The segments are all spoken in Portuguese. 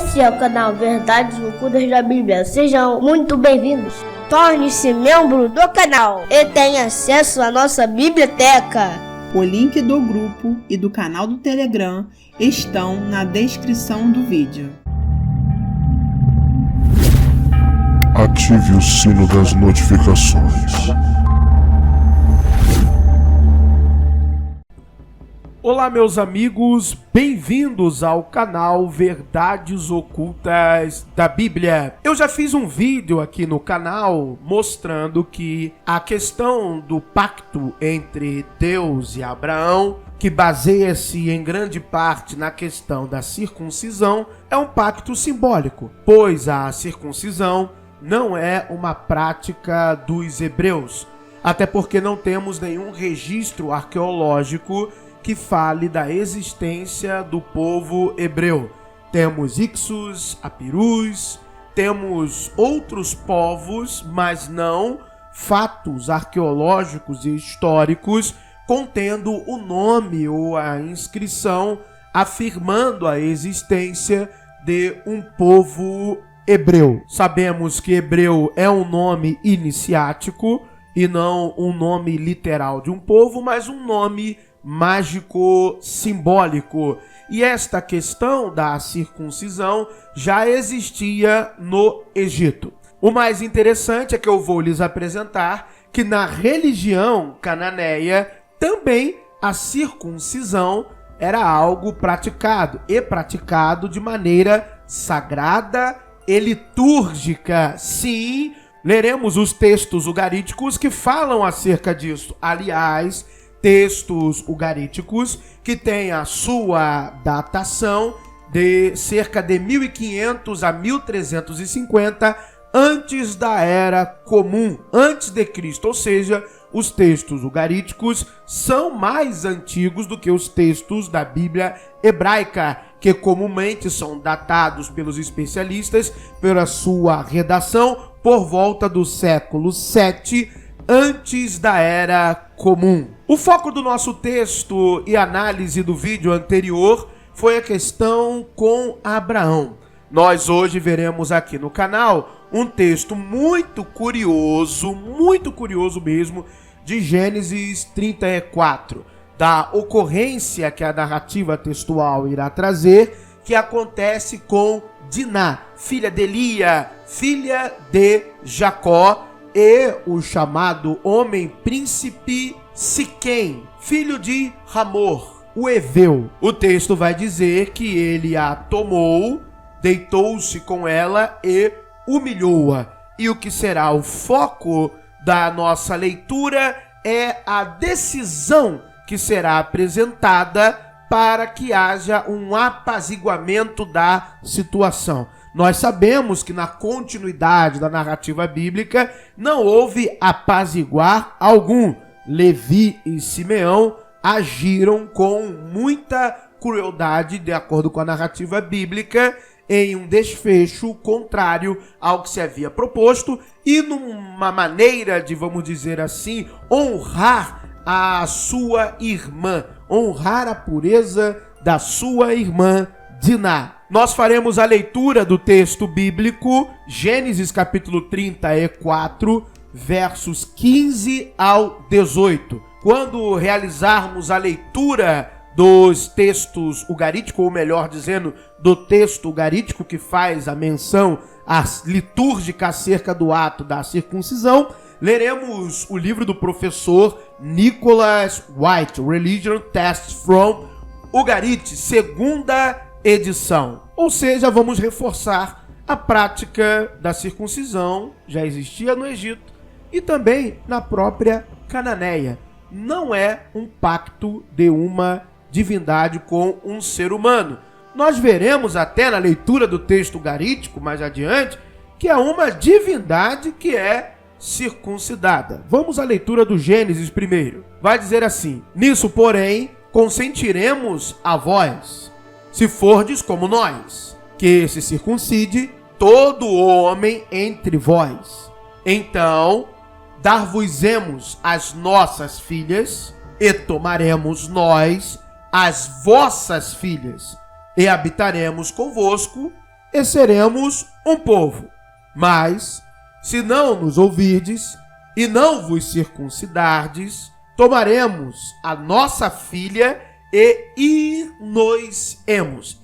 Esse é o canal Verdades Ocultas da Bíblia. Sejam muito bem-vindos. Torne-se membro do canal e tenha acesso à nossa biblioteca. O link do grupo e do canal do Telegram estão na descrição do vídeo. Ative o sino das notificações. Olá, meus amigos, bem-vindos ao canal Verdades Ocultas da Bíblia. Eu já fiz um vídeo aqui no canal mostrando que a questão do pacto entre Deus e Abraão, que baseia-se em grande parte na questão da circuncisão, é um pacto simbólico, pois a circuncisão não é uma prática dos hebreus, até porque não temos nenhum registro arqueológico que fale da existência do povo hebreu. Temos Ixos, Apirus, temos outros povos, mas não fatos arqueológicos e históricos contendo o nome ou a inscrição afirmando a existência de um povo hebreu. Sabemos que hebreu é um nome iniciático e não um nome literal de um povo, mas um nome mágico simbólico. E esta questão da circuncisão já existia no Egito. O mais interessante é que eu vou lhes apresentar que na religião cananeia também a circuncisão era algo praticado e praticado de maneira sagrada e litúrgica. Sim, leremos os textos ugaríticos que falam acerca disso. Aliás, textos ugaríticos que têm a sua datação de cerca de 1500 a 1350 antes da Era Comum, antes de Cristo, ou seja, os textos ugaríticos são mais antigos do que os textos da Bíblia hebraica, que comumente são datados pelos especialistas pela sua redação por volta do século 7 antes da Era Comum. O foco do nosso texto e análise do vídeo anterior foi a questão com Abraão. Nós hoje veremos aqui no canal um texto muito curioso mesmo, de Gênesis 34, da ocorrência que a narrativa textual irá trazer, que acontece com Diná, filha de Lia, filha de Jacó, e o chamado homem príncipe Siquém, filho de Hamor, o Eveu. O texto vai dizer que ele a tomou, deitou-se com ela e humilhou-a. E o que será o foco da nossa leitura é a decisão que será apresentada para que haja um apaziguamento da situação. Nós sabemos que na continuidade da narrativa bíblica não houve apaziguar algum. Levi e Simeão agiram com muita crueldade, de acordo com a narrativa bíblica, em um desfecho contrário ao que se havia proposto e numa maneira de, vamos dizer assim, honrar a sua irmã, honrar a pureza da sua irmã Diná. Nós faremos a leitura do texto bíblico, Gênesis capítulo 34, versos 15 ao 18. Quando realizarmos a leitura dos textos ugaríticos, ou melhor dizendo, do texto ugarítico que faz a menção litúrgica acerca do ato da circuncisão, leremos o livro do professor Nicholas White, Religion Texts from Ugarit, segunda edição. Ou seja, vamos reforçar a prática da circuncisão, já existia no Egito e também na própria Cananéia. Não é um pacto de uma divindade com um ser humano. Nós veremos até na leitura do texto ugarítico mais adiante que é uma divindade que é circuncidada. Vamos à leitura do Gênesis primeiro. Vai dizer assim: nisso, porém, consentiremos a vós, se fordes como nós, que se circuncide todo homem entre vós. Então, dar-vos-emos as nossas filhas, e tomaremos nós as vossas filhas, e habitaremos convosco, e seremos um povo. Mas, se não nos ouvirdes e não vos circuncidardes, tomaremos a nossa filha e ir-nos-emos.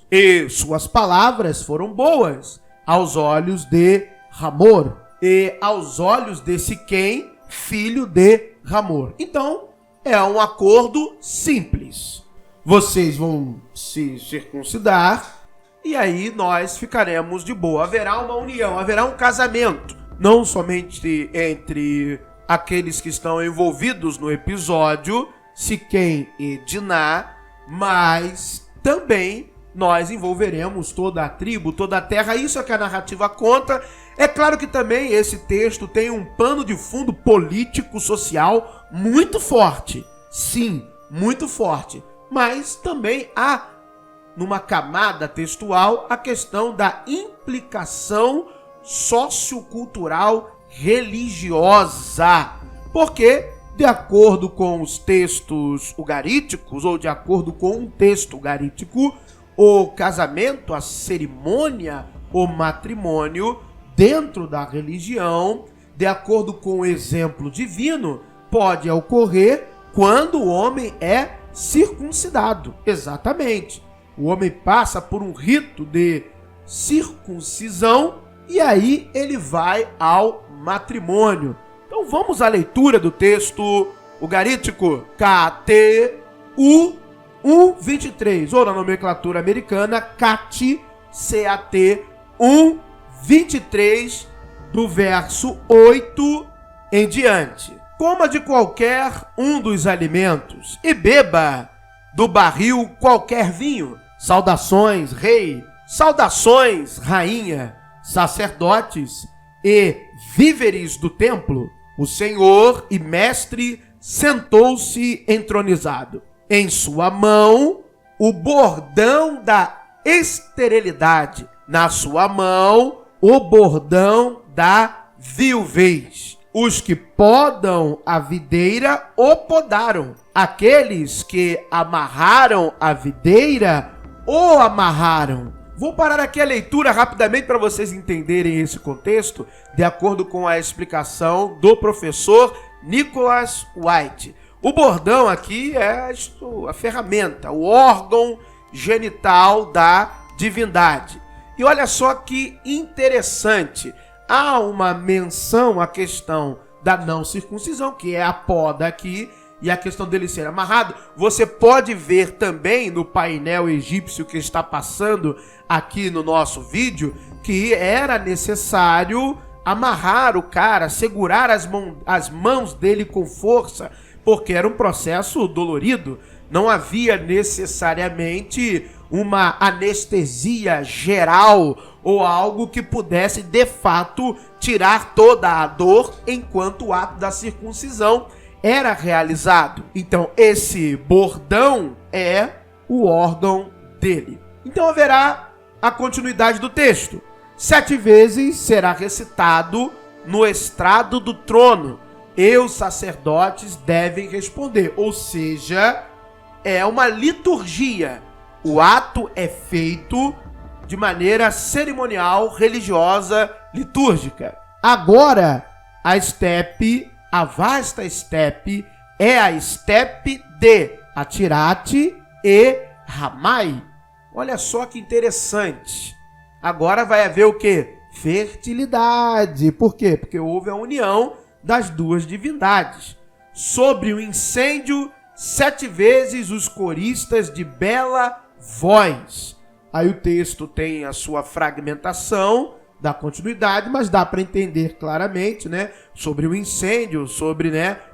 E suas palavras foram boas aos olhos de Hamor e aos olhos de Siquém, filho de Hamor. Então, é um acordo simples. Vocês vão se circuncidar e aí nós ficaremos de boa. Haverá uma união, haverá um casamento. Não somente entre aqueles que estão envolvidos no episódio, Siquém e Diná, mas também nós envolveremos toda a tribo, toda a terra. Isso é que a narrativa conta. É claro que também esse texto tem um pano de fundo político, social muito forte. Sim, muito forte. Mas também há, numa camada textual, a questão da implicação sociocultural religiosa. Porque, de acordo com os textos ugaríticos, ou de acordo com um texto ugarítico, o casamento, a cerimônia, o matrimônio, dentro da religião, de acordo com o exemplo divino, pode ocorrer quando o homem é circuncidado. Exatamente. O homem passa por um rito de circuncisão e aí ele vai ao matrimônio. Então vamos à leitura do texto ugarítico KTU 1:23, ou na nomenclatura americana CAT 1:23, do verso 8 em diante. Coma de qualquer um dos alimentos e beba do barril qualquer vinho. Saudações, rei, saudações, rainha, sacerdotes e víveres do templo. O Senhor e Mestre sentou-se entronizado. Em sua mão, o bordão da esterilidade. Na sua mão, o bordão da viuvez. Os que podam a videira o podaram. Aqueles que amarraram a videira o amarraram. Vou parar aqui a leitura rapidamente para vocês entenderem esse contexto, de acordo com a explicação do professor Nicholas White. O bordão aqui é a ferramenta, o órgão genital da divindade. E olha só que interessante, há uma menção à questão da não circuncisão, que é a poda aqui, e a questão dele ser amarrado. Você pode ver também no painel egípcio que está passando aqui no nosso vídeo, que era necessário amarrar o cara, segurar as mãos dele com força, porque era um processo dolorido. Não havia necessariamente uma anestesia geral ou algo que pudesse, de fato, tirar toda a dor enquanto o ato da circuncisão era realizado. Então, esse bordão é o órgão dele. Então, haverá a continuidade do texto. 7 vezes será recitado no estrado do trono, e os sacerdotes devem responder. Ou seja, é uma liturgia. O ato é feito de maneira cerimonial, religiosa, litúrgica. Agora, a vasta estepe é a estepe de Atirate e Ramai. Olha só que interessante. Agora vai haver o quê? Fertilidade. Por quê? Porque houve a união das duas divindades. Sobre o incêndio, 7 vezes os coristas de bela voz. Aí o texto tem a sua fragmentação da continuidade, mas dá para entender claramente, sobre o incêndio, sobre,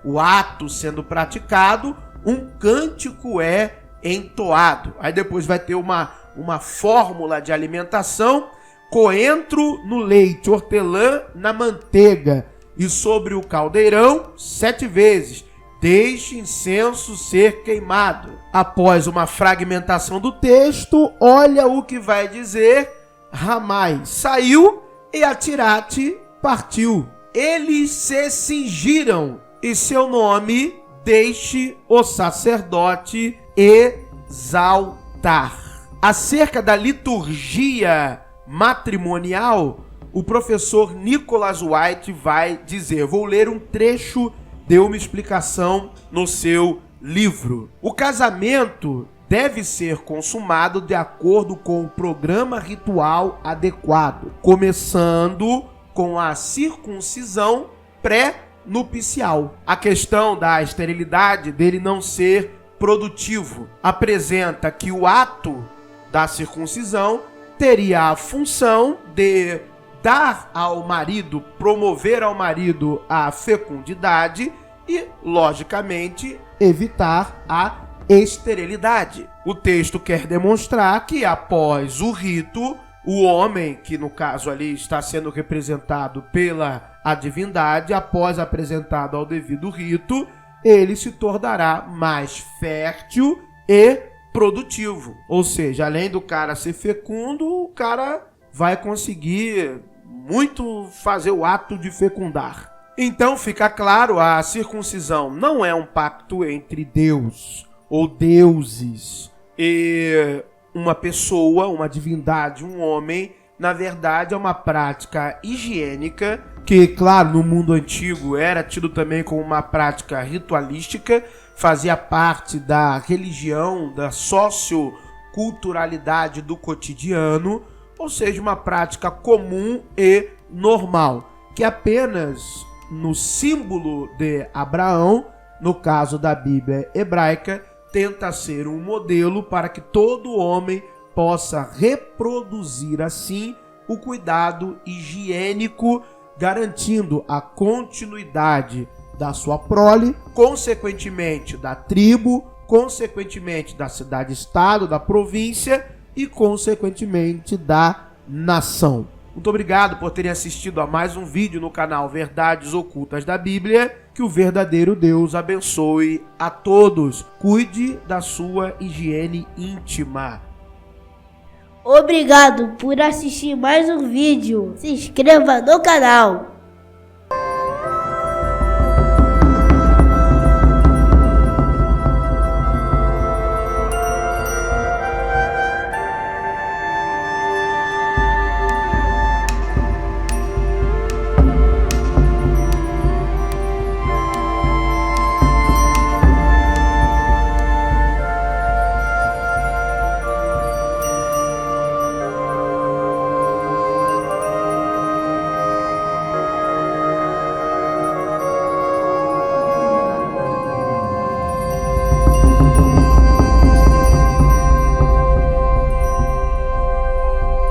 o ato sendo praticado, um cântico é entoado. Aí depois vai ter uma fórmula de alimentação: coentro no leite, hortelã na manteiga, e sobre o caldeirão 7 vezes deixe incenso ser queimado. Após uma fragmentação do texto, olha o que vai dizer Ramai: saiu e Atirate partiu. Eles se cingiram, e seu nome deixe o sacerdote exaltar. Acerca da liturgia matrimonial, o professor Nicholas White vai dizer, vou ler um trecho, deu uma explicação no seu livro. O casamento deve ser consumado de acordo com o programa ritual adequado, começando com a circuncisão pré-nupcial. A questão da esterilidade dele não ser produtivo apresenta que o ato da circuncisão teria a função de dar ao marido, promover ao marido a fecundidade e, logicamente, evitar a esterilidade. O texto quer demonstrar que após o rito, o homem, que no caso ali está sendo representado pela divindade, após apresentado ao devido rito, ele se tornará mais fértil e produtivo. Ou seja, além do cara ser fecundo, o cara vai conseguir muito fazer o ato de fecundar. Então fica claro, a circuncisão não é um pacto entre Deus ou deuses e uma pessoa, uma divindade, um homem. Na verdade é uma prática higiênica que, claro, no mundo antigo era tido também como uma prática ritualística, fazia parte da religião, da socioculturalidade do cotidiano, ou seja, uma prática comum e normal, que apenas no símbolo de Abraão, no caso da Bíblia hebraica, tenta ser um modelo para que todo homem possa reproduzir assim o cuidado higiênico, garantindo a continuidade da sua prole, consequentemente da tribo, consequentemente da cidade-estado, da província e consequentemente da nação. Muito obrigado por terem assistido a mais um vídeo no canal Verdades Ocultas da Bíblia. Que o verdadeiro Deus abençoe a todos. Cuide da sua higiene íntima. Obrigado por assistir mais um vídeo. Se inscreva no canal.